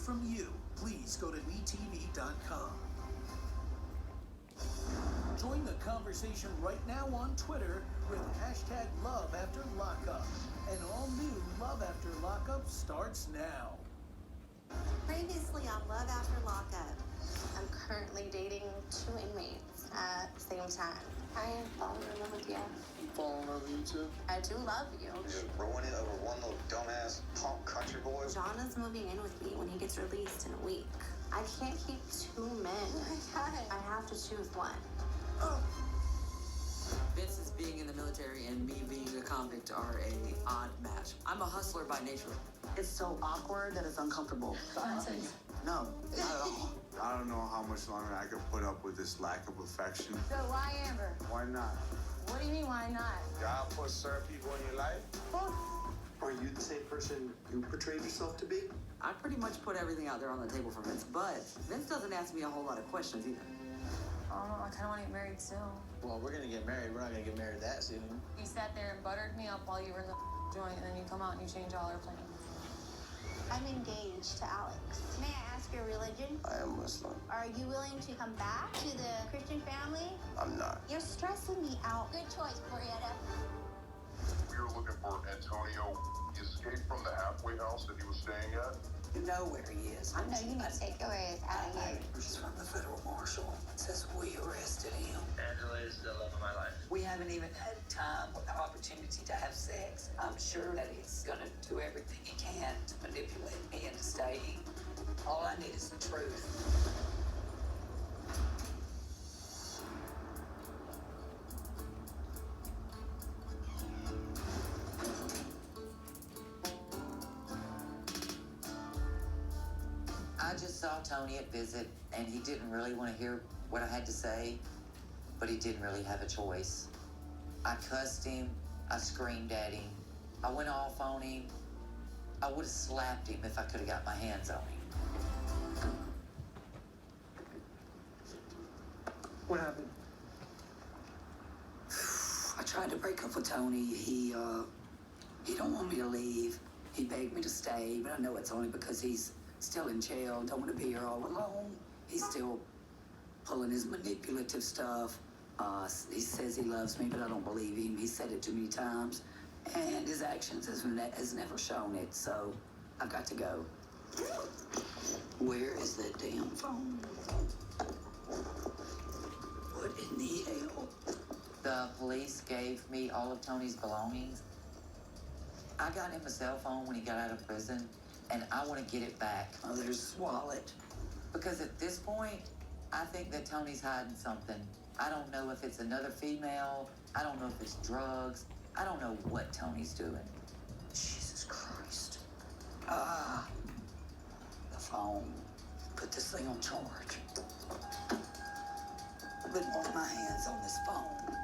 from you. Please go to WeTV.com. Join the conversation right now on Twitter with hashtag LoveAfterLockup. An all-new Love After Lockup starts now. Previously on Love After Lockup. I'm currently dating 2 inmates at the same time. I am falling in love with you. I'm falling in love with you too. I do love you. Just ruin it over one little dumbass punk country boy. John is moving in with me when he gets released in a week. I can't keep 2 men. Oh my God. I have to choose one. Vince's being in the military and me being a convict are a odd match. I'm a hustler by nature. It's so awkward that it's uncomfortable. No, not at all. I don't know how much longer I could put up with this lack of affection. So why Amber? Why not? What do you mean, why not? God put certain people in your life. Are you the same person you portrayed yourself to be? I pretty much put everything out there on the table for Vince, but Vince doesn't ask me a whole lot of questions either. I don't know, I kind of want to get married soon. Well, we're gonna get married. We're not gonna get married that soon. You sat there and buttered me up while you were in the joint, and then you come out and you change all our plans. I'm engaged to Alex. May I ask your religion? I am Muslim. Are you willing to come back to the Christian family? I'm not. You're stressing me out. Good choice, Marietta. We were looking for Antonio. He escaped from the halfway house that he was staying at. You know where he is. I know you need to take your ass out of here. He's from the federal marshal. It says we arrested him. Angela is the love of my life. We haven't even had time or the opportunity to have sex. I'm sure that he's gonna do everything he can to manipulate me into staying. All I need is the truth. I just saw Tony at Visit, and he didn't really want to hear what I had to say, but he didn't really have a choice. I cussed him. I screamed at him. I went off on him. I would have slapped him if I could have got my hands on him. What happened? I tried to break up with Tony. He don't want me to leave. He begged me to stay, but I know it's only because he's still in jail, don't want to be here all alone. He's still pulling his manipulative stuff. He says he loves me, but I don't believe him. He said it too many times, and his actions has never shown it, so I've got to go. Where is that damn phone? What in the hell? The police gave me all of Tony's belongings. I got him a cell phone when he got out of prison, and I want to get it back. Oh, there's his wallet. Because at this point, I think that Tony's hiding something. I don't know if it's another female. I don't know if it's drugs. I don't know what Tony's doing. Jesus Christ. The phone. Put this thing on charge. I wouldn't want my hands on this phone.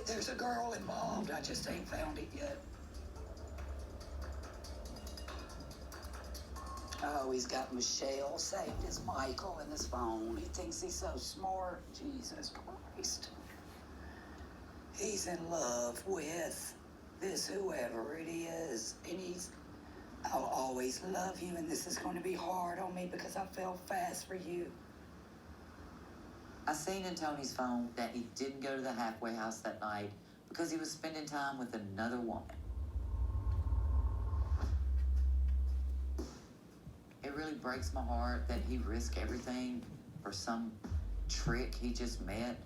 There's a girl involved. I just ain't found it yet. Oh, he's got Michelle saved as Michael in his phone. He thinks he's so smart. Jesus Christ. He's in love with this whoever it is. And I'll always love you, and this is going to be hard on me because I fell fast for you. I seen in Tony's phone that he didn't go to the halfway house that night because he was spending time with another woman. It really breaks my heart that he risked everything for some trick he just met.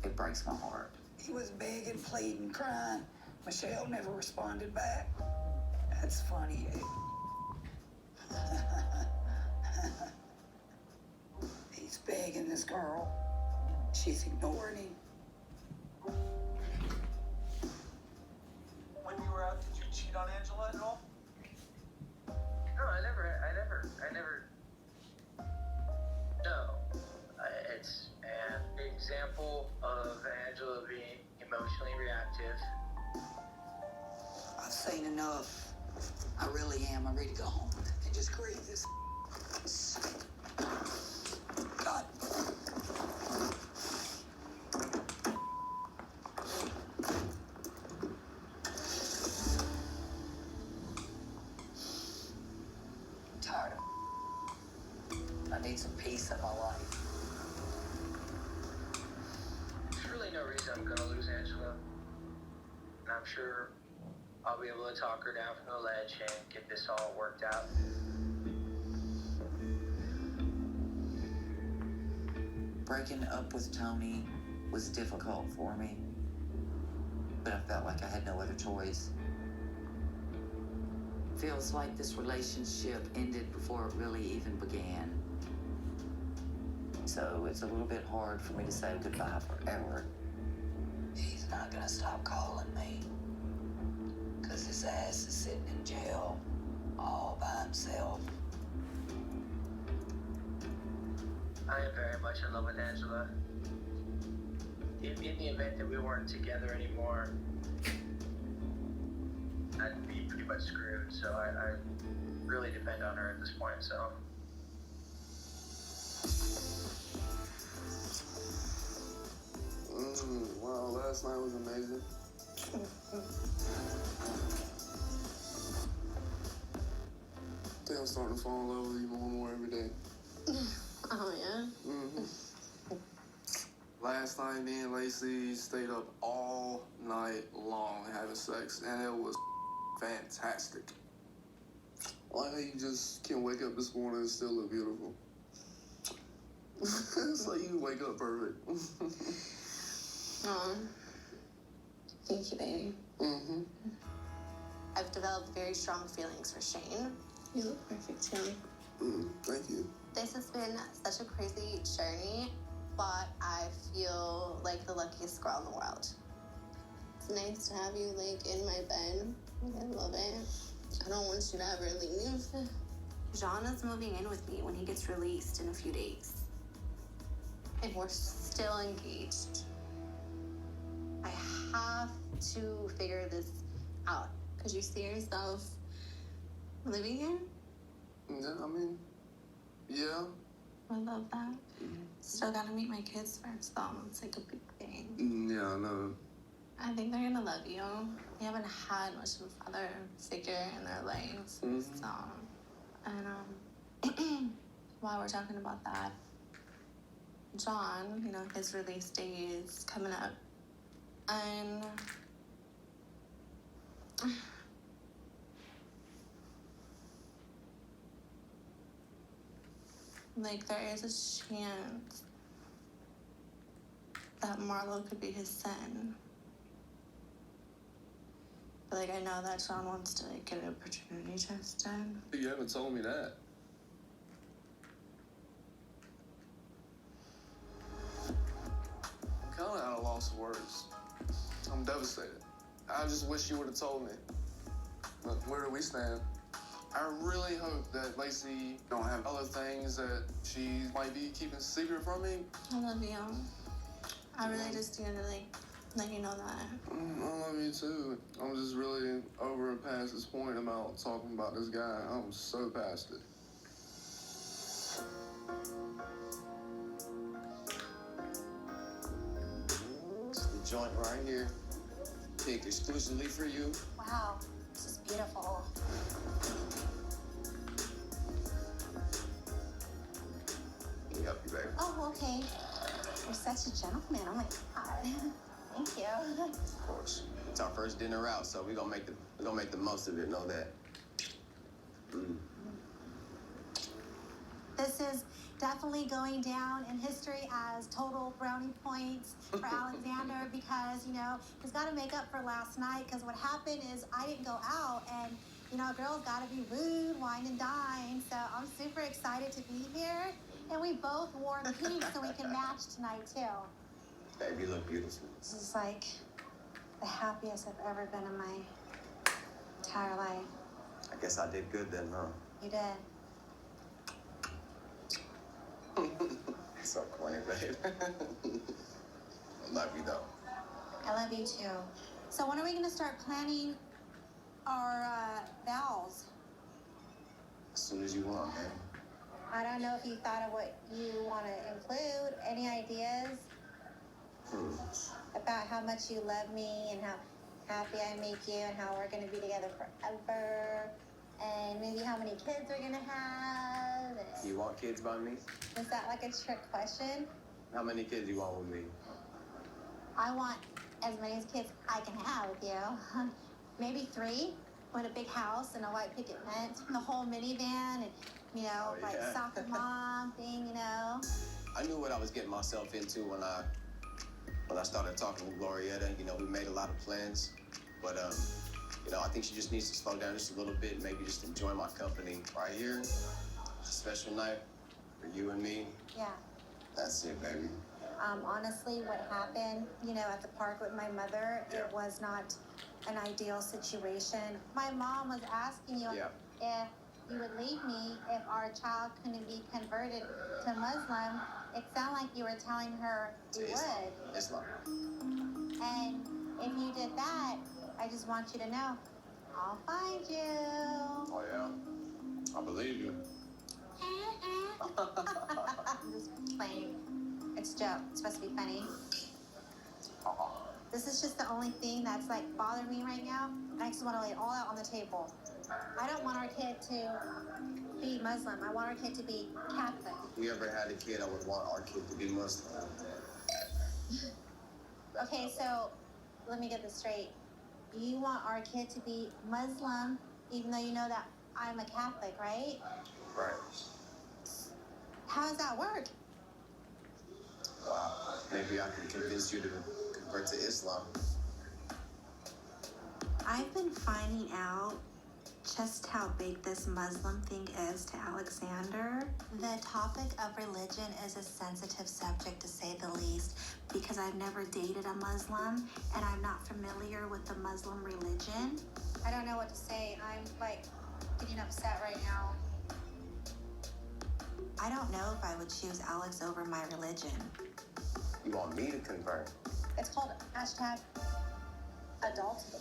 It breaks my heart. He was begging, pleading, crying. Michelle never responded back. That's funny. He's begging this girl. She's ignoring him. When you were out, did you cheat on Angela at all? No, I never. No. It's an example of Angela being emotionally reactive. I've seen enough. I really am. I'm ready to go home and just grieve this. God. need some peace in my life. There's really no reason I'm gonna lose Angela. And I'm sure I'll be able to talk her down from the ledge and get this all worked out. Breaking up with Tony was difficult for me, but I felt like I had no other choice. Feels like this relationship ended before it really even began. So it's a little bit hard for me to say goodbye forever. He's not gonna stop calling me. Cause his ass is sitting in jail all by himself. I am very much in love with Angela. In the event that we weren't together anymore, I'd be pretty much screwed. So I really depend on her at this point. So. Wow, last night was amazing. I think I'm starting to fall in love with you more and more every day. Oh, yeah? Mm-hmm. Last night, me and Lacey stayed up all night long having sex, and it was fantastic. I like how you just can wake up this morning and still look beautiful. It's like you wake up perfect. Aw. Thank you, baby. Mm-hmm. I've developed very strong feelings for Shane. You look perfect, too. Thank you. This has been such a crazy journey, but I feel like the luckiest girl in the world. It's nice to have you, like, in my bed. I love it. I don't want you to ever leave. John is moving in with me when he gets released in a few days. And we're still engaged. I have to figure this out. Could you see yourself living here? Yeah, I mean, yeah. I love that. Still gotta meet my kids first, though. It's like a big thing. Yeah, I know. I think they're gonna love you. They haven't had much of a father figure in their life. Mm-hmm. So, and while we're talking about that, John, his release day is coming up. And like, there is a chance that Marlo could be his son. But, like, I know that John wants to, like, get a paternity test done. You haven't told me that. I'm kind of at a loss of words. I'm devastated. I just wish you would have told me. But where do we stand? I really hope that Lacey don't have other things that she might be keeping secret from me. I love you. I really just need to, like, let you know that. I love you too. I'm just really over and past this point about talking about this guy. I'm so past it. It's the joint right here, picked exclusively for you. Wow, this is beautiful. Let me help you, baby. Oh, okay. You're such a gentleman. Oh my God. Thank you. Of course. It's our first dinner out, so we're gonna make the most of it. Know that. This is definitely going down in history as total brownie points for Alexander because, he's got to make up for last night because what happened is I didn't go out and, a girl's got to be rude, wine and dine. So I'm super excited to be here. And we both wore pink so we can match tonight, too. Baby, you look beautiful. This is like the happiest I've ever been in my entire life. I guess I did good then, huh? You did. So quaint, babe. I love you, though. I love you, too. So when are we going to start planning our vows? As soon as you want, man. I don't know if you thought of what you want to include. Any ideas about how much you love me and how happy I make you and how we're going to be together forever? and maybe how many kids we're gonna have. Do you want kids by me? Is that like a trick question? How many kids you want with me? I want as many kids I can have with you. Maybe 3. With a big house and a white picket fence, the whole minivan, and like soccer mom thing, I knew what I was getting myself into when I started talking to Glorietta. We made a lot of plans, but I think she just needs to slow down just a little bit, maybe just enjoy my company right here. It's a special night for you and me. Yeah. That's it, baby. Honestly, what happened, at the park with my mother, it was not an ideal situation. My mom was asking you if you would leave me if our child couldn't be converted to Muslim. It sounded like you were telling her you would. Islam. And if you did that, I just want you to know, I'll find you. Oh, yeah? I believe you. I'm just playing. It's a joke. It's supposed to be funny. This is just the only thing that's like bothering me right now. I just want to lay it all out on the table. I don't want our kid to be Muslim. I want our kid to be Catholic. If we ever had a kid, I would want our kid to be Muslim. Okay, so let me get this straight. You want our kid to be Muslim, even though you know that I'm a Catholic, right? Right. How does that work? Wow. Maybe I can convince you to convert to Islam. I've been finding out just how big this Muslim thing is to Alexander. The topic of religion is a sensitive subject, to say the least, because I've never dated a Muslim and I'm not familiar with the Muslim religion. I don't know what to say. I'm getting upset right now. I don't know if I would choose Alex over my religion. You want me to convert? It's called #adulthood.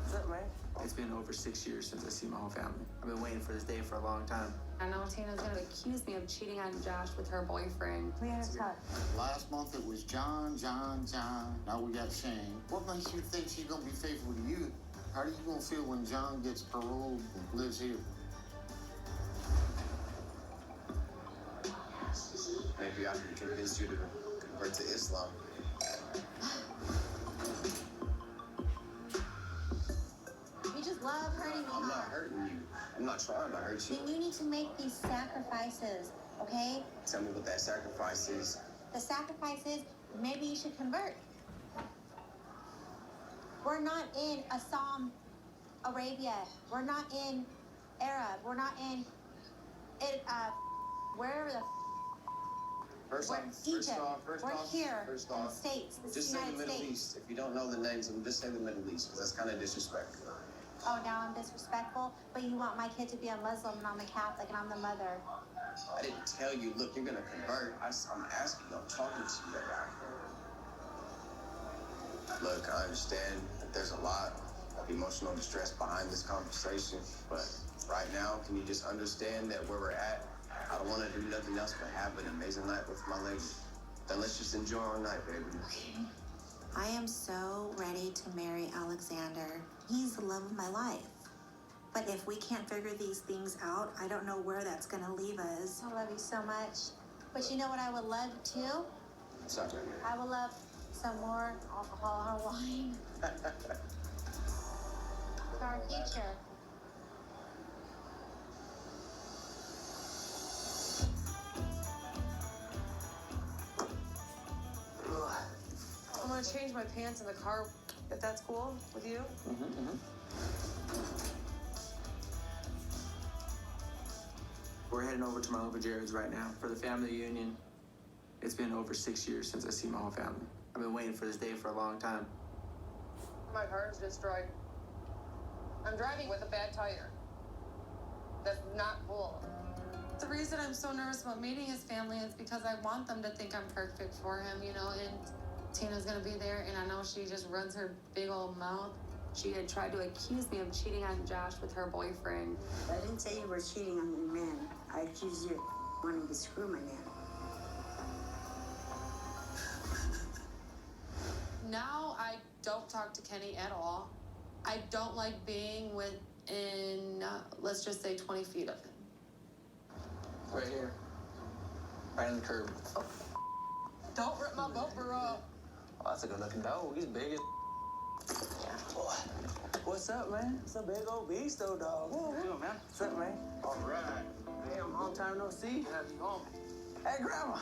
What's up, man? It's been over 6 years since I see my whole family. I've been waiting for this day for a long time. I know Tina's gonna accuse me of cheating on Josh with her boyfriend. We had a talk. Last month it was John. Now we got Shane. What makes you think she's gonna be faithful to you? How are you gonna feel when John gets paroled and lives here? Maybe I can convince you to convert to Islam. You just love hurting me, I'm not hurting you. I'm not trying to hurt you. Then you need to make these sacrifices, okay? Tell me what that sacrifice is. The sacrifice is maybe you should convert. We're not in Assam, Arabia. We're not in Arab. We're not in wherever the First we're off, Egypt. We're here first in the off, States. This just is say the the United Middle States. East. If you don't know the names, just say the Middle East, because that's kind of disrespectful. Oh, now I'm disrespectful, but you want my kid to be a Muslim and I'm a Catholic and I'm the mother. I didn't tell you, look, you're gonna convert. I'm asking, I'm talking to you about it. Look, I understand that there's a lot of emotional distress behind this conversation, but right now, can you just understand that where we're at, I don't want to do nothing else but have an amazing night with my lady. Then let's just enjoy our night, baby. Okay. I am so ready to marry Alexander. He's the love of my life. But if we can't figure these things out, I don't know where that's gonna leave us. I love you so much. But you know what I would love too? Sorry. I would love some more alcohol or wine. For our future. I'm gonna change my pants in the car, if that's cool with you. We're heading over to my Uncle Jared's right now for the family reunion. It's been over 6 years since I see my whole family. I've been waiting for this day for a long time. My car's destroyed. I'm driving with a bad tire. That's not cool. The reason I'm so nervous about meeting his family is because I want them to think I'm perfect for him, and Tina's gonna be there, and I know she just runs her big old mouth. She had tried to accuse me of cheating on Josh with her boyfriend. I didn't say you were cheating on your man. I accused you of wanting to screw my man. Now I don't talk to Kenny at all. I don't like being within, let's just say 20 feet of him. Right here. Right on the curb. Oh. Don't rip my bumper up. Oh, that's a good looking dog. He's big as. Boy. What's up, man? It's a big old beast, though, dog. What you doing, man? What's up, man? All right. Damn, long time no see. How's it going? Hey, Grandma.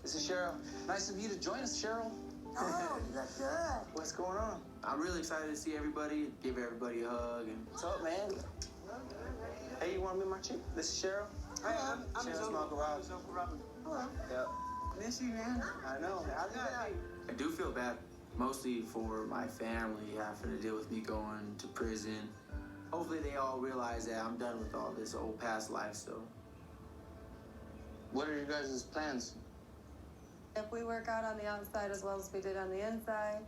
This is Cheryl. Nice of you to join us, Cheryl. Oh, you look good. What's going on? I'm really excited to see everybody, give everybody a hug. And what's up, man? Hey, you want to meet my chick? This is Cheryl. Hey, I'm Cheryl's Uncle Robin. Hello. Yep. Miss you, man. I know. I do feel bad, mostly for my family having to deal with me going to prison. Hopefully they all realize that I'm done with all this old past life, so. What are your guys' plans? If we work out on the outside as well as we did on the inside,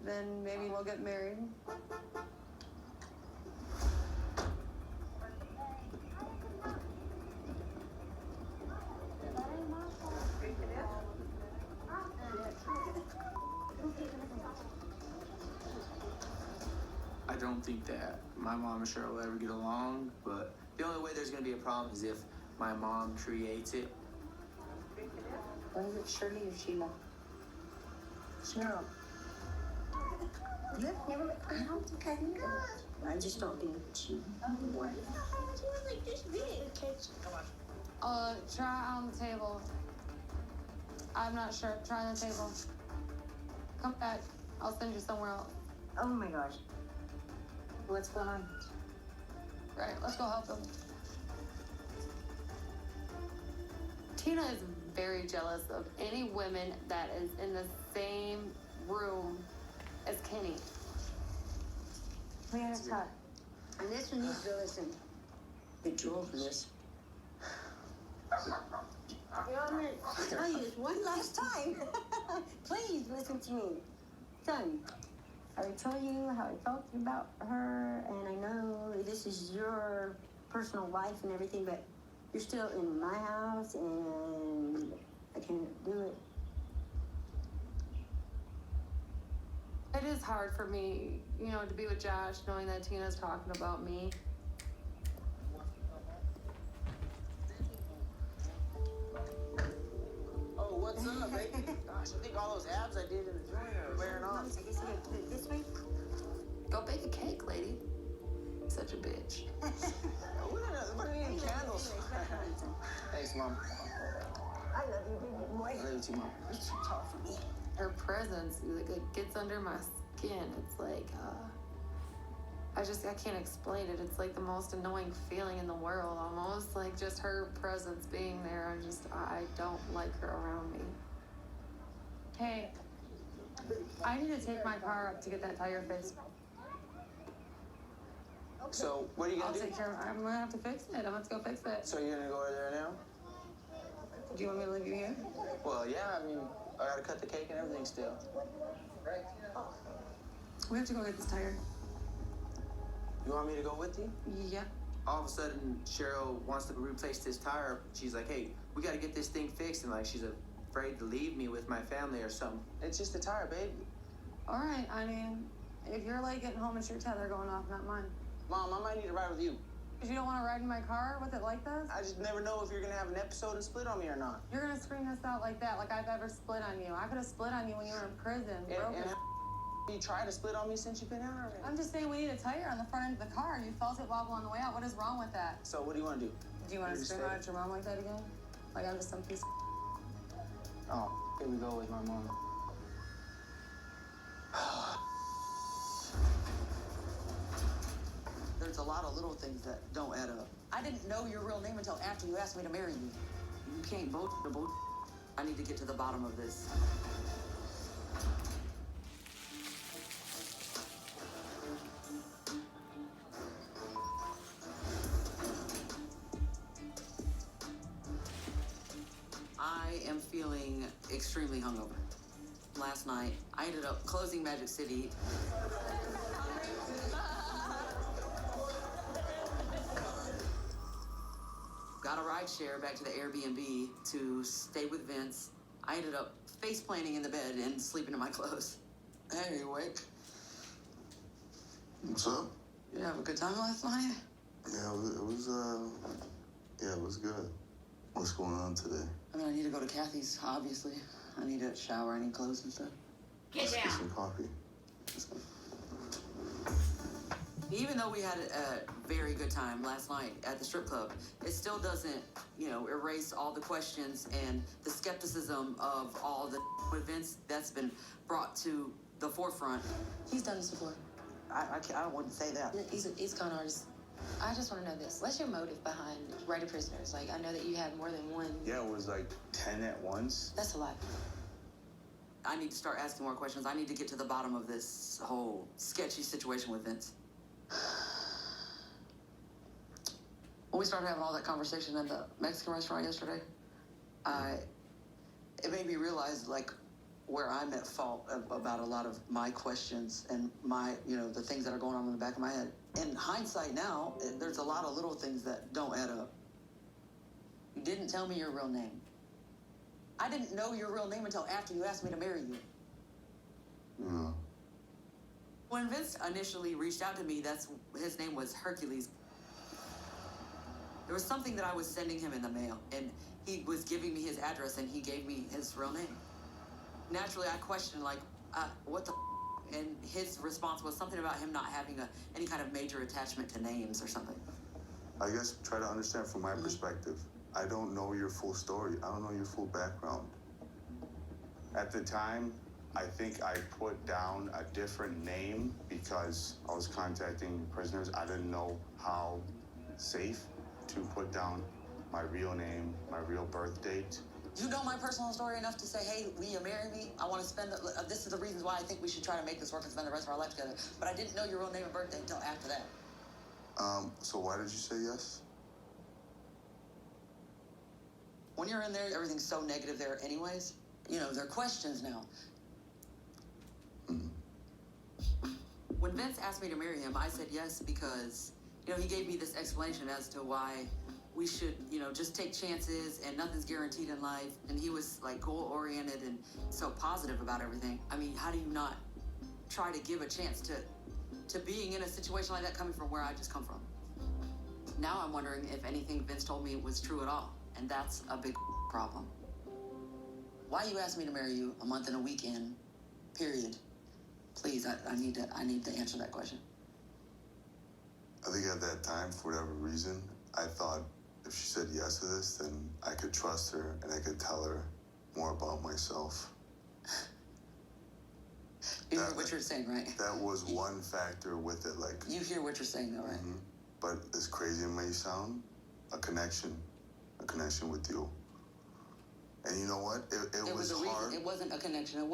then maybe we'll get married. I don't think that my mom and Cheryl will ever get along, but the only way there's gonna be a problem is if my mom creates it. Was it Shirley or Sheila? Cheryl. Look, never. I don't think I can go. I just don't think she. What? She was like this big. Try on the table. I'm not sure. Try on the table. Come back. I'll send you somewhere else. Oh my gosh. What's going on? Right, let's go help them. Tina is very jealous of any women that is in the same room as Kenny. We gotta talk. And this one needs to listen. Get too old for this. I'm gonna tell you this one last time. Please listen to me. Son, I already told you how I felt about her, and I know this is your personal life and everything, but you're still in my house, and I can't do it. It is hard for me, to be with Josh, knowing that Tina's talking about me. Oh, what's up, baby? Gosh, I think all those abs I did in the joint are wearing off. I guess I gotta put it this way. Go bake a cake, lady. Such a bitch. What are you eating candles? Thanks, Mom. I love you, baby boy. I love you too, Mom. You're too tall for me. Her presence, it gets under my skin. It's like, I can't explain it. It's like the most annoying feeling in the world, almost. Like just her presence being there. I don't like her around me. Hey, I need to take my car up to get that tire fixed. So, what are you gonna do? I'll take care of it. I'm gonna have to fix it. I'm gonna go fix it. So you're gonna go over there now? Do you want me to leave you here? Well, yeah, I mean, I gotta cut the cake and everything still. We have to go get this tire. You want me to go with you? Yeah. All of a sudden, Cheryl wants to replace this tire. She's like, hey, we gotta get this thing fixed, and like, she's afraid to leave me with my family or something. It's just a tire, babe. All right, I mean, if you're late getting home, it's your tether going off, not mine. Mom, I might need to ride with you. Because you don't want to ride in my car with it like this? I just never know if you're gonna have an episode and split on me or not. You're gonna scream this out like that, like I've ever split on you. I could have split on you when you were in prison, broken. And you tried to split on me since you've been out already. I'm just saying we need a tire on the front end of the car. You felt it wobble on the way out. What is wrong with that? So what do you want to do? Do you want to scream out at your mom like that again? Like I'm just some piece of... Oh, here we go with my mom. There's a lot of little things that don't add up. I didn't know your real name until after you asked me to marry you. You can't vote the vote. I need to get to the bottom of this. I am feeling extremely hungover. Last night, I ended up closing Magic City. Got a ride share back to the Airbnb to stay with Vince. I ended up face planting in the bed and sleeping in my clothes. Hey, Wake. What's up? You have a good time last night? Yeah, it was good. What's going on today? I mean, I need to go to Kathy's, obviously. I need to shower, I need clothes and stuff. Let's get some coffee. Even though we had a very good time last night at the strip club, it still doesn't, erase all the questions and the skepticism of all the events that's been brought to the forefront. He's done this before. I wouldn't say that. He's a con artist. I just want to know this. What's your motive behind writing Prisoners? Like, I know that you had more than one. Yeah, it was like 10 at once. That's a lot. I need to start asking more questions. I need to get to the bottom of this whole sketchy situation with Vince. When we started having all that conversation at the Mexican restaurant yesterday, it made me realize, like, where I'm at fault about a lot of my questions and my, the things that are going on in the back of my head. In hindsight now, there's a lot of little things that don't add up. You didn't tell me your real name. I didn't know your real name until after you asked me to marry you. Yeah. When Vince initially reached out to me, his name was Hercules. There was something that I was sending him in the mail, and he was giving me his address, and he gave me his real name. Naturally, I questioned, like, what the f-? And his response was something about him not having any kind of major attachment to names or something. I guess try to understand from my perspective. I don't know your full story. I don't know your full background. At the time, I think I put down a different name because I was contacting prisoners. I didn't know how safe to put down my real name, my real birth date. You know my personal story enough to say, hey, will you marry me? I want to spend, this is the reasons why I think we should try to make this work and spend the rest of our life together. But I didn't know your real name and birthday until after that. So why did you say yes? When you're in there, everything's so negative there anyways. There are questions now. When Vince asked me to marry him, I said yes because, he gave me this explanation as to why we should, just take chances and nothing's guaranteed in life. And he was like goal-oriented and so positive about everything. I mean, how do you not try to give a chance to being in a situation like that coming from where I just come from? Now I'm wondering if anything Vince told me was true at all. And that's a big problem. Why you asked me to marry you a month and a week in, period? Please, I need to answer that question. I think at that time, for whatever reason, I thought if she said yes to this, then I could trust her and I could tell her more about myself. You hear what you're saying, right? That was one factor with it, like... You hear what you're saying, though, right? Mm-hmm. But as crazy as it may sound, a connection with you. And you know what? It was hard. Reason. It wasn't a connection.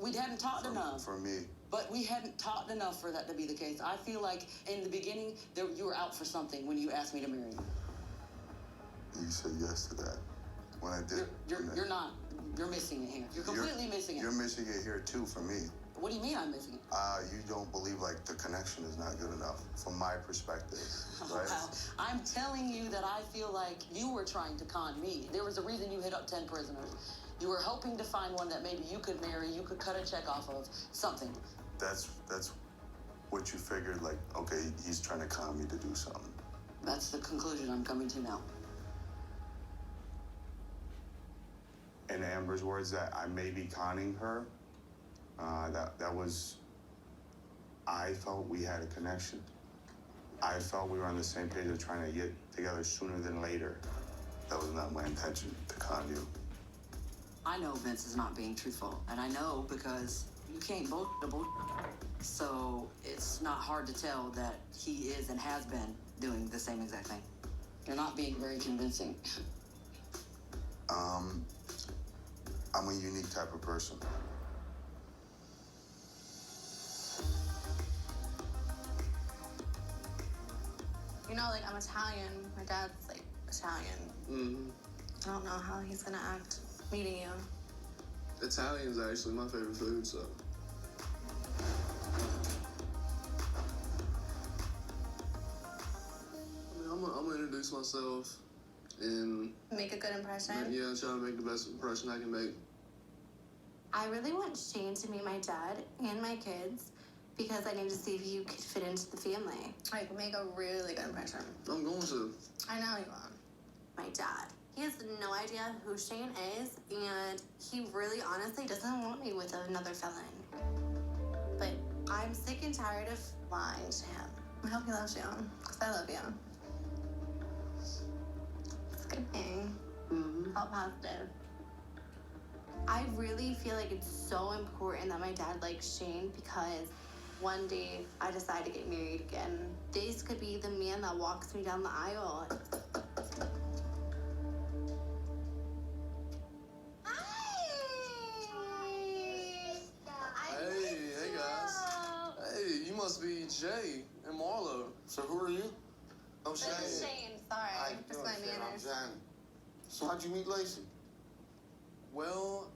We hadn't talked enough. For me. But we hadn't talked enough for that to be the case. I feel like in the beginning, you were out for something when you asked me to marry you. You said yes to that. When I did. You're not. You're missing it here. You're completely missing it. You're missing it here too for me. What do you mean I'm missing it? You don't believe like the connection is not good enough from my perspective, right? Well, I'm telling you that I feel like you were trying to con me. There was a reason you hit up 10 prisoners. You were hoping to find one that maybe you could marry, you could cut a check off of, something. That's what you figured, like, okay, he's trying to con me to do something. That's the conclusion I'm coming to now. In Amber's words, that I may be conning her, that was, I felt we had a connection. I felt we were on the same page of trying to get together sooner than later. That was not my intention, to con you. I know Vince is not being truthful, and I know because you can't vote the bull. So it's not hard to tell that he is and has been doing the same exact thing. You're not being very convincing. I'm a unique type of person. Like, I'm Italian. My dad's, like, Italian. Mm-hmm. I don't know how he's gonna act meeting you. Italian's actually my favorite food, so. I mean, I'm gonna introduce myself and... Make a good impression? Yeah, try to make the best impression I can make. I really want Shane to meet my dad and my kids because I need to see if you could fit into the family. I can make a really good impression. I'm going to. I know you will. My dad. He has no idea who Shane is, and he really honestly doesn't want me with another felon. But I'm sick and tired of lying to him. I hope he loves you, because I love you. It's a good thing. All positive. I really feel like it's so important that my dad likes Shane because one day I decide to get married again. This could be the man that walks me down the aisle. Hey guys. Hey, you must be Jay and Marlo. So who are you? I'm This is Shane. Shane, sorry. How you That's doing, my Shane? I'm manners. Johnny. So how'd you meet Lacey? Well,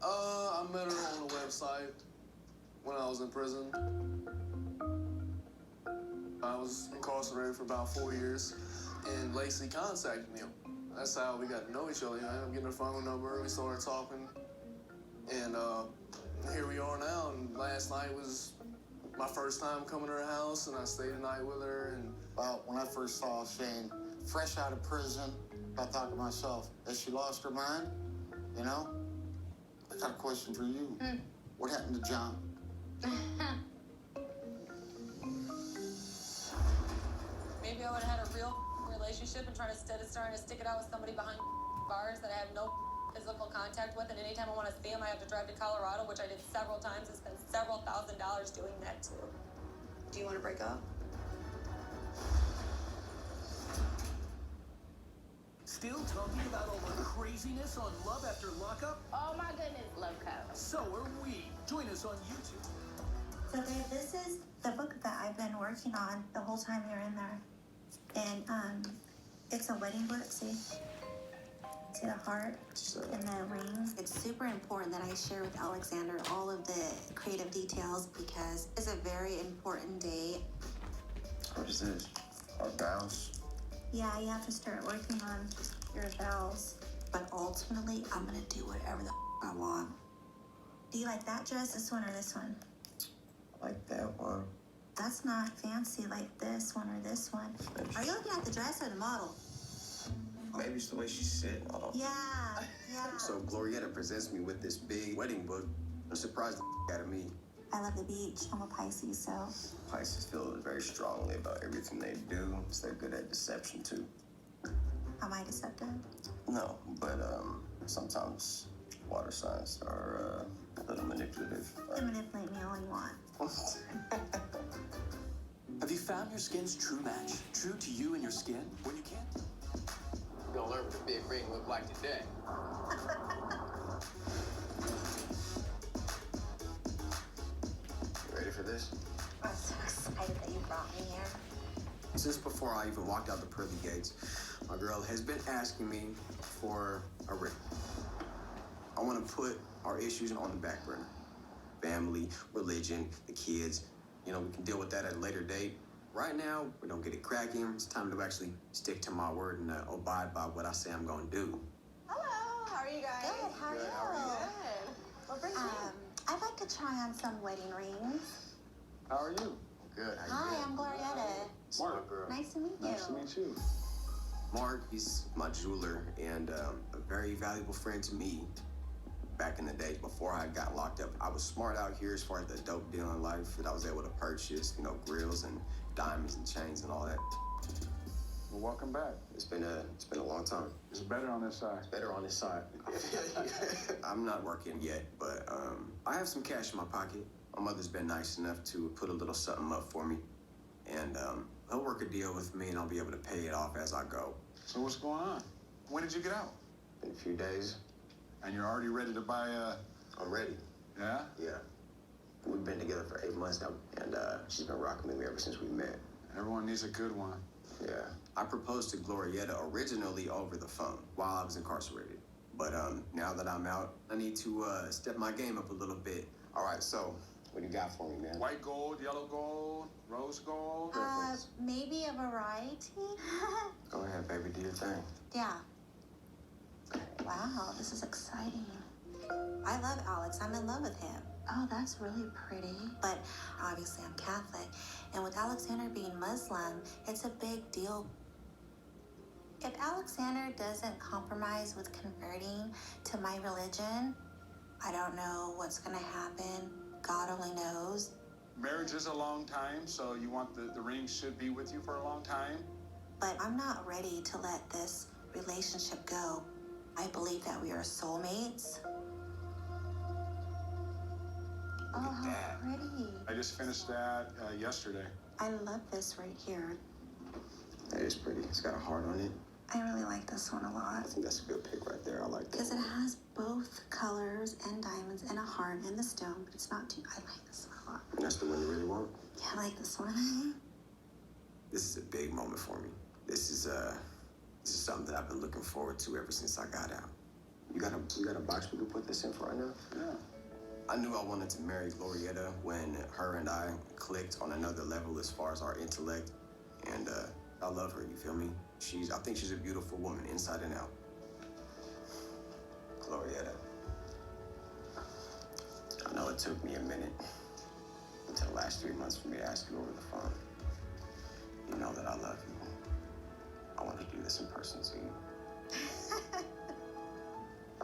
I met her on the website when I was in prison. I was incarcerated for about 4 years, and Lacey contacted me. That's how we got to know each other. I ended up getting her phone number, we started talking, and here we are now. And last night was my first time coming to her house, and I stayed the night with her. And Well, when I first saw Shane, fresh out of prison, I thought to myself, has she lost her mind? You know? I got a question for you. What happened to John? Maybe I would have had a real relationship and instead of starting to stick it out with somebody behind bars that I have no physical contact with, and anytime I want to see him, I have to drive to Colorado, which I did several times and spent several $1,000s doing that too. Do you want to break up? Still talking about all the craziness on Love After Lockup? Oh my goodness, Loco. So are we. Join us on YouTube. So babe, this is the book that I've been working on the whole time you're in there. And it's a wedding book, see? See the heart and the rings? It's super important that I share with Alexander all of the creative details because it's a very important day. What is this? Our vows? Yeah, you have to start working on your vows. But ultimately, I'm gonna do whatever the I want. Do you like that dress, this one, or this one? Like that one. That's not fancy like this one or this one. Are you looking at the dress or the model? Maybe it's the way she's sitting. Yeah, yeah. So Glorietta presents me with this big wedding book. It surprised the out of me. I love the beach. I'm a Pisces, so. Pisces feel very strongly about everything they do, so they're good at deception too. Am I deceptive? No, but sometimes water signs are a little manipulative. You can manipulate me all you want. Have you found your skin's true match? True to you and your skin? When you can't? You're gonna learn what a big ring look like today. You ready for this? I'm so excited that you brought me here. Since before I even walked out the pearly gates, my girl has been asking me for a ring. I want to put our issues on the back burner. Family, religion, the kids. You know, we can deal with that at a later date. Right now, we don't get it cracking. It's time to actually stick to my word and abide by what I say I'm going to do. Hello, how are you guys? Good, how are you? Good. What brings you? I'd like to try on some wedding rings. How are you? Good. Hi, I'm Glorietta. Mark, girl. Nice to meet you. Nice to meet you. Mark, he's my jeweler and a very valuable friend to me. Back in the day, before I got locked up, I was smart out here as far as the dope deal in life that I was able to purchase, you know, grills and diamonds and chains and all that. Well, welcome back. It's been a long time. It's better on this side. It's better on this side. I'm not working yet, but I have some cash in my pocket. My mother's been nice enough to put a little something up for me, and he'll work a deal with me, and I'll be able to pay it off as I go. So what's going on? When did you get out? In a few days. And you're already ready to buy I'm ready. Yeah? Yeah. We've been together for 8 months now, and she's been rocking with me ever since we met. Everyone needs a good one. Yeah. I proposed to Glorietta originally over the phone while I was incarcerated. But now that I'm out, I need to step my game up a little bit. All right, so what do you got for me, man? White gold, yellow gold, rose gold. Maybe a variety? Go ahead, baby, do your thing. Yeah. Wow, this is exciting. I love Alex. I'm in love with him. Oh, that's really pretty. But obviously, I'm Catholic. And with Alexander being Muslim, it's a big deal. If Alexander doesn't compromise with converting to my religion, I don't know what's going to happen. God only knows. Marriage is a long time, so you want the ring should be with you for a long time. But I'm not ready to let this relationship go. I believe that we are soulmates. Oh, how pretty. I just finished that yesterday. I love this right here. That is pretty. It's got a heart on it. I really like this one a lot. I think that's a good pick right there. I like that. Because it has both colors and diamonds and a heart and the stone, but it's not too. I like this one a lot. And that's the one you really want? Yeah, I like this one. This is a big moment for me. This is something that I've been looking forward to ever since I got out. You got a box we can put this in for right now? Yeah. I knew I wanted to marry Glorietta when her and I clicked on another level as far as our intellect. And I love her, you feel me? I think she's a beautiful woman, inside and out. Glorietta. I know it took me a minute until the last 3 months for me to ask you over the phone. You know that I love you. I want to do this in person to you.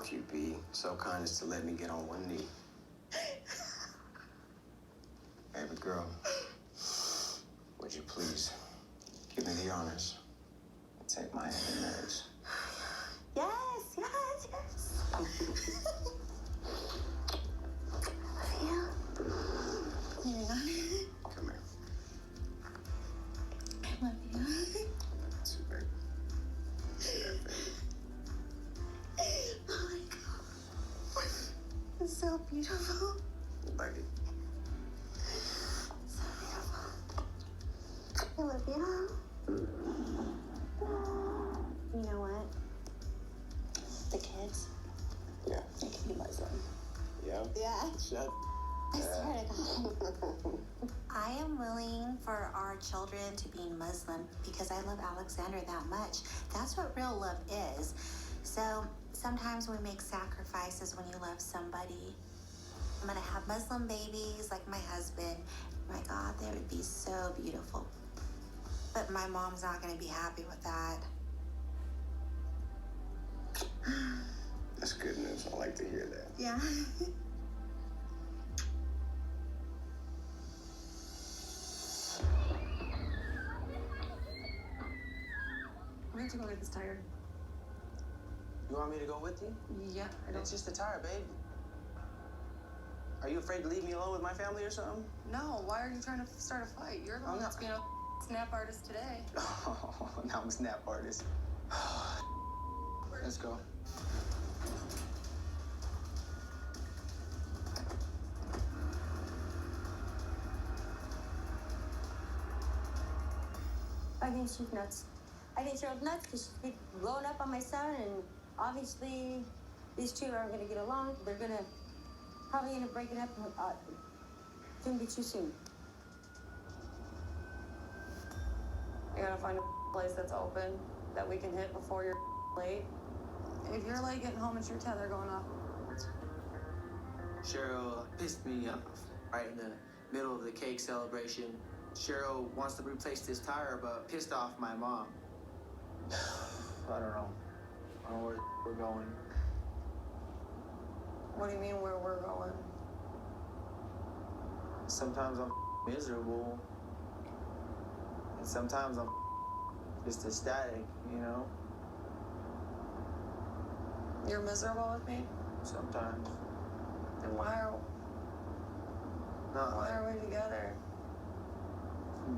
If you'd be so kind as to let me get on one knee. Baby girl, would you please give me the honors and take my hand in marriage? Yes, yes, yes. Yeah. Come here. I love you. That's it, baby. Yeah, baby. Oh my God. It's so beautiful. Like it. So beautiful. I love you. You know what? The kids, Yeah. they can be Muslim. Yeah? Yeah. Shut. I swear to God. I am willing for our children to be Muslim because I love Alexander that much. That's what real love is. So sometimes we make sacrifices when you love somebody. I'm gonna have Muslim babies like my husband. My God, they would be so beautiful. But my mom's not gonna be happy with that. That's good news. I like to hear that. Yeah. We need to go get this tire. You want me to go with you? Yeah, It's just a tire, babe. Are you afraid to leave me alone with my family or something? No, why are you trying to start a fight? You're the one that's being a snap artist today. Oh, now I'm a snap artist. Let's go. I think she's nuts. I think she's nuts because she's blowing up on my son, and obviously these two aren't going to get along. They're going to probably end up breaking up. Couldn't be too soon. You gotta find a place that's open that we can hit before you're late. If you're late getting home, it's your tether going off. Cheryl pissed me off right in the middle of the cake celebration. Cheryl wants to replace this tire, but pissed off my mom. I don't know. I don't know where we're going. What do you mean where we're going? Sometimes I'm miserable. And sometimes I'm just ecstatic, you know? You're miserable with me? Sometimes. Then why are we together?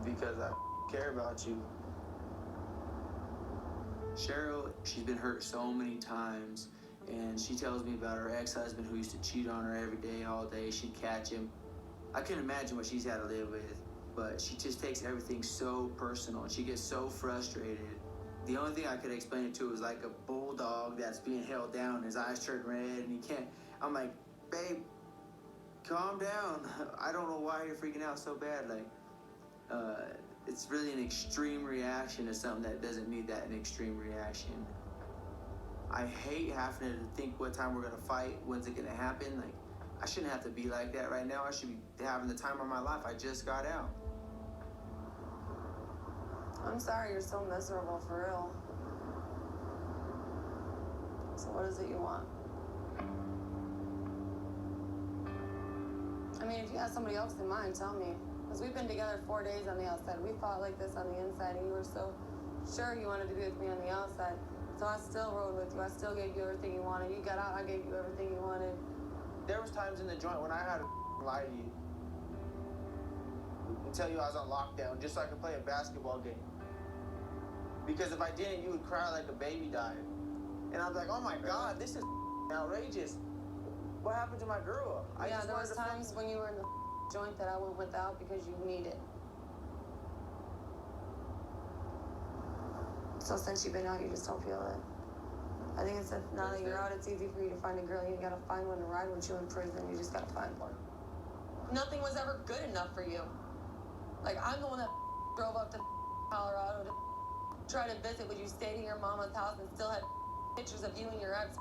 Because I care about you. Cheryl, she's been hurt so many times, and she tells me about her ex-husband who used to cheat on her every day, all day. She'd catch him. I couldn't imagine what she's had to live with, but she just takes everything so personal, and she gets so frustrated. The only thing I could explain it to was like a bulldog that's being held down, his eyes turn red, and he can't. I'm like, babe, calm down. I don't know why you're freaking out so bad. It's really an extreme reaction to something that doesn't need that an extreme reaction. I hate having to think what time we're gonna fight, when's it gonna happen. Like, I shouldn't have to be like that right now. I should be having the time of my life. I just got out. I'm sorry you're so miserable, for real. So what is it you want? I mean, if you have somebody else in mind, tell me. Because we've been together 4 days on the outside. We fought like this on the inside, and you were so sure you wanted to be with me on the outside. So I still rode with you. I still gave you everything you wanted. You got out, I gave you everything you wanted. There was times in the joint when I had to lie to you and tell you I was on lockdown just so I could play a basketball game. Because if I didn't, you would cry like a baby died. And I'm like, oh my God, this is outrageous. What happened to my girl? Yeah, there was times when you were in the joint that I went without because you needed. So since you've been out, you just don't feel it. I think it's that now that you're out, it's easy for you to find a girl. You gotta find one to ride with you in prison. You just gotta find one. Nothing was ever good enough for you. Like, I'm the one that drove up to Colorado to try to visit with you, stayed at your mama's house, and still had pictures of you and your ex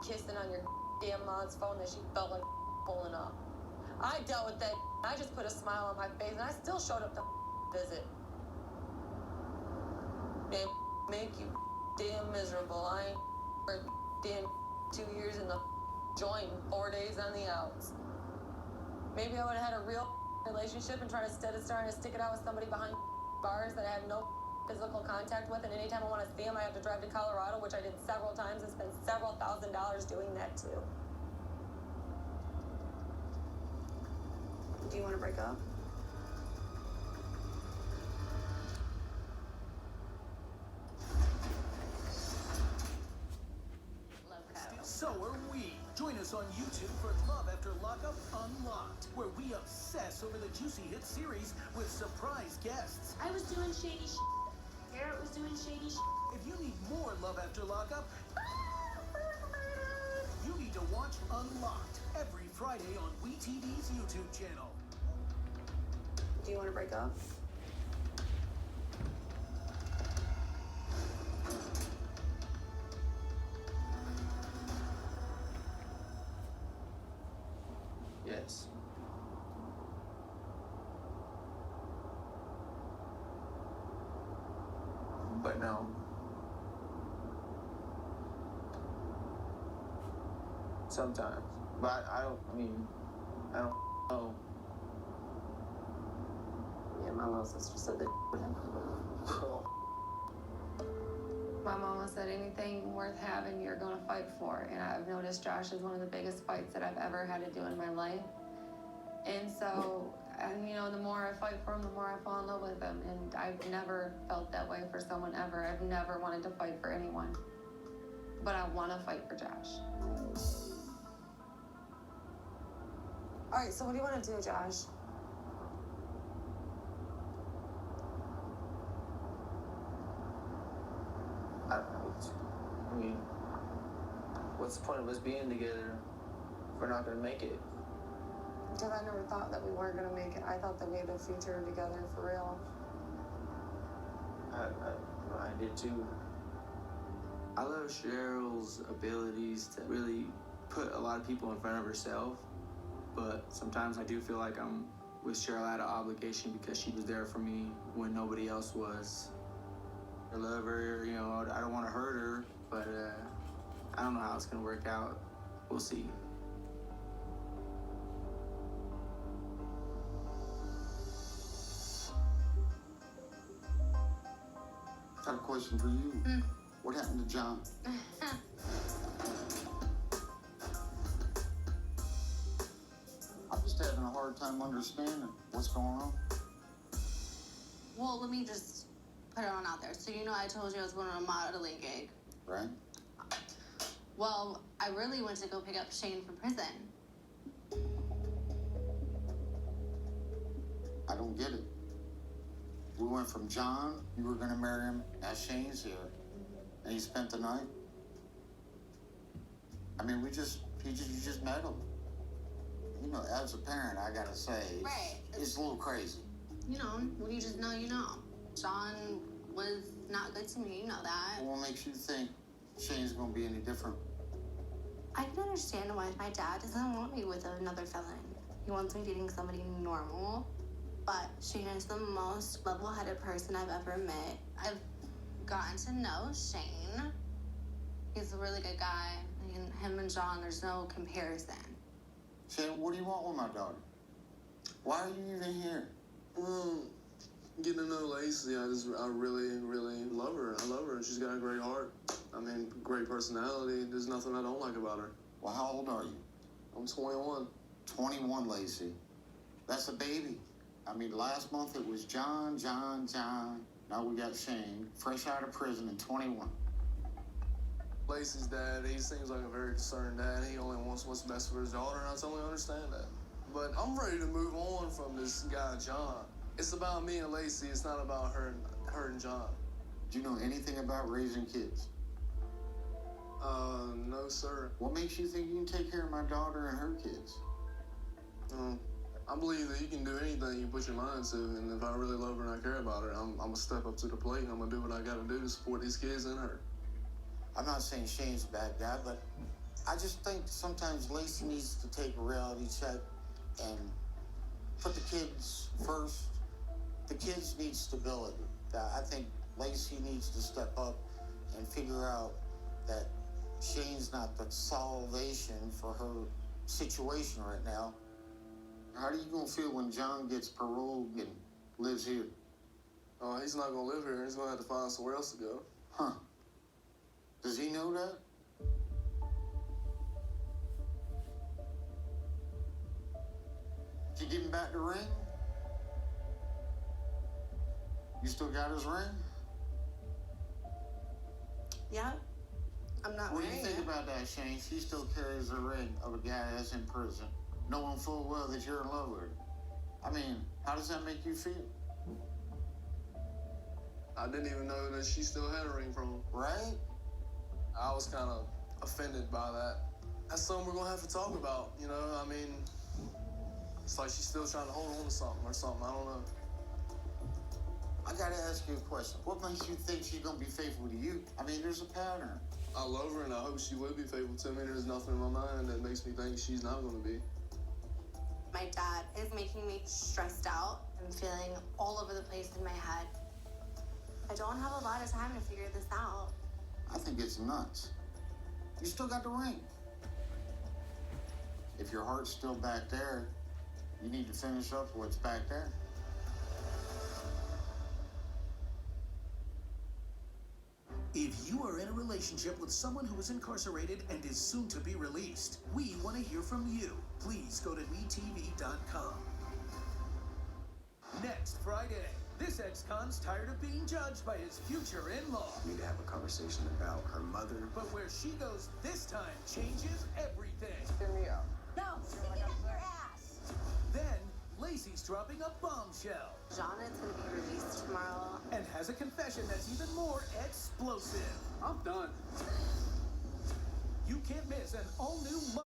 kissing on your damn mom's phone that she felt like pulling up. I dealt with that. I just put a smile on my face, and I still showed up to visit. They make you damn miserable. I ain't for damn 2 years in the joint and 4 days on the outs. Maybe I would have had a real relationship and instead of starting to stick it out with somebody behind bars that I have no physical contact with, and anytime I want to see them, I have to drive to Colorado, which I did several times and spent several $1,000s doing that too. Do you want to break up? So are we. Join us on YouTube for Love After Lockup Unlocked, where we obsess over the Juicy Hit series with surprise guests. I was doing shady shit. Garrett was doing shady shit. If you need more Love After Lockup, you need to watch Unlocked every Friday on WeTV's YouTube channel. Do you want to break up? Yes. But no. Sometimes. But I don't know. Yeah, my little sister said that. My mama said anything worth having, you're gonna fight for. And I've noticed Josh is one of the biggest fights that I've ever had to do in my life. And so, and you know, the more I fight for him, the more I fall in love with him. And I've never felt that way for someone ever. I've never wanted to fight for anyone. But I wanna fight for Josh. All right, so what do you wanna do, Josh? I mean, what's the point of us being together if we're not gonna make it? Because I never thought that we weren't gonna make it. I thought that we had a future together for real. I did too. I love Cheryl's abilities to really put a lot of people in front of herself, but sometimes I do feel like I'm with Cheryl out of obligation because she was there for me when nobody else was. I love her, you know, I don't want to hurt her, but I don't know how it's gonna work out. We'll see. Got a question for you. What happened to John? I'm just having a hard time understanding what's going on. Well, let me just put it on out there. So, you know, I told you I was going on a modeling gig. Right? Well, I really went to go pick up Shane from prison. I don't get it. We went from John, you were gonna marry him, now Shane's here. And he spent the night? I mean, you just met him. You know, as a parent, I gotta say, Right. It's a little crazy. You know, when you just know, you know. John was not good to me, you know that. What makes you think Shane's gonna be any different. I can understand why my dad doesn't want me with another felon. He wants me dating somebody normal. But Shane is the most level-headed person I've ever met. I've gotten to know Shane. He's a really good guy. And him and John, there's no comparison. Shane, what do you want with my daughter? Why are you even here? Getting to know Lacey, I really, really love her. I love her. She's got a great heart. I mean, great personality. There's nothing I don't like about her. Well, how old are you? I'm 21. 21, Lacey. That's a baby. I mean, last month it was John. Now we got Shane, fresh out of prison and 21. Lacey's dad, he seems like a very concerned dad. He only wants what's best for his daughter, and I totally understand that. But I'm ready to move on from this guy, John. It's about me and Lacey. It's not about her and John. Do you know anything about raising kids? No, sir. What makes you think you can take care of my daughter and her kids? I believe that you can do anything you put your mind to, and if I really love her and I care about her, I'm gonna step up to the plate and I'm gonna do what I gotta do to support these kids and her. I'm not saying Shane's a bad guy, but I just think sometimes Lacey needs to take a reality check and put the kids first. The kids need stability. I think Lacey needs to step up and figure out that Shane's not the salvation for her situation right now. How are you gonna feel when John gets paroled and lives here? Oh, he's not gonna live here. He's gonna have to find somewhere else to go. Huh. Does he know that? Did you give him back the ring? You still got his ring? Yeah. I'm not What do you wearing think it. about that, Shane? She still carries the ring of a guy that's in prison, knowing full well that you're in love with her. I mean, how does that make you feel? I didn't even know that she still had a ring from him. Right? I was kind of offended by that. That's something we're gonna have to talk about, you know? I mean, it's like she's still trying to hold on to something or something. I don't know. I gotta ask you a question. What makes you think she's gonna be faithful to you? I mean, there's a pattern. I love her and I hope she will be faithful to me. There's nothing in my mind that makes me think she's not gonna be. My dad is making me stressed out and feeling all over the place in my head. I don't have a lot of time to figure this out. I think it's nuts. You still got the ring. If your heart's still back there, you need to finish up what's back there. If you are in a relationship with someone who is incarcerated and is soon to be released, we want to hear from you. Please go to metv.com. Next Friday, this ex-con's tired of being judged by his future in-law. We need to have a conversation about her mother. But where she goes this time changes everything. Hear me out. No, stick it up your ass. Then, Lacey's dropping a bombshell John is going to be released tomorrow. and has a confession that's even more explosive. I'm done. You can't miss an all-new